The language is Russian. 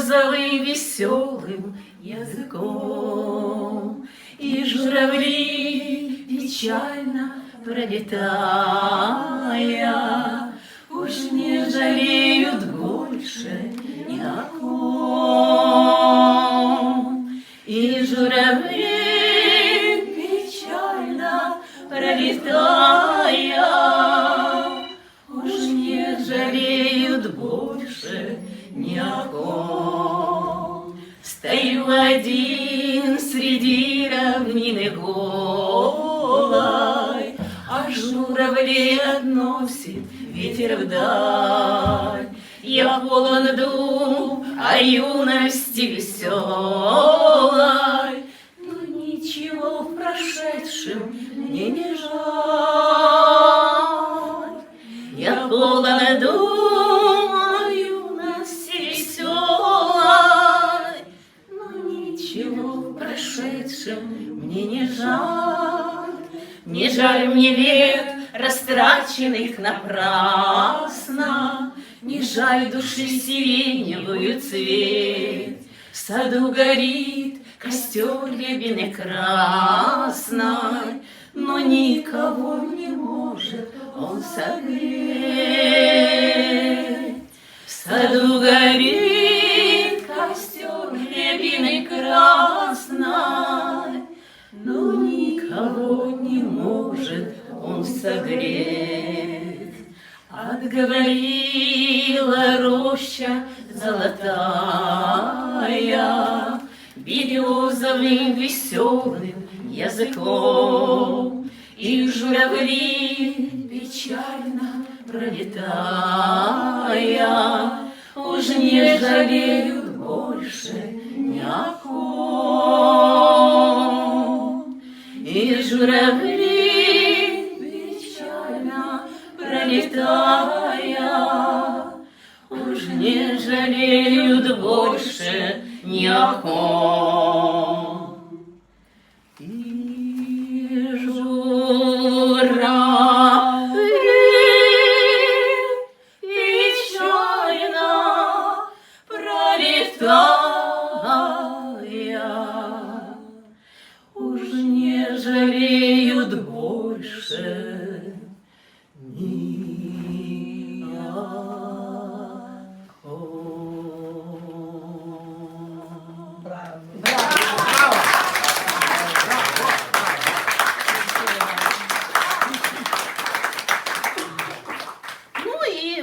березовым веселым языком. И журавли, печально пролетая, уж не жалеют больше ни о ком. И журавли, печально пролетая, уж не жалеют больше ни о ком. Стою один среди равнины голой, а журавли относит ветер вдаль. Я полон дум о юности веселой, но ничего в прошедшем мне не жаль. Я полон дум о юности веселой, но ничего в прошедшем мне не жаль. Не жаль мне лет, растраченных напрасно, не жаль души сиреневую цвет. В саду горит костер рябины красной, но никого не может он согреть. В саду горит костер рябины красной, но никого не может он согреть. Отговорила роща золотая березовым веселым языком, и журавли, печально пролетая, уж не жалеют больше ни о ком. И журавли, печально пролетая, уж не жалеют больше ни о ком.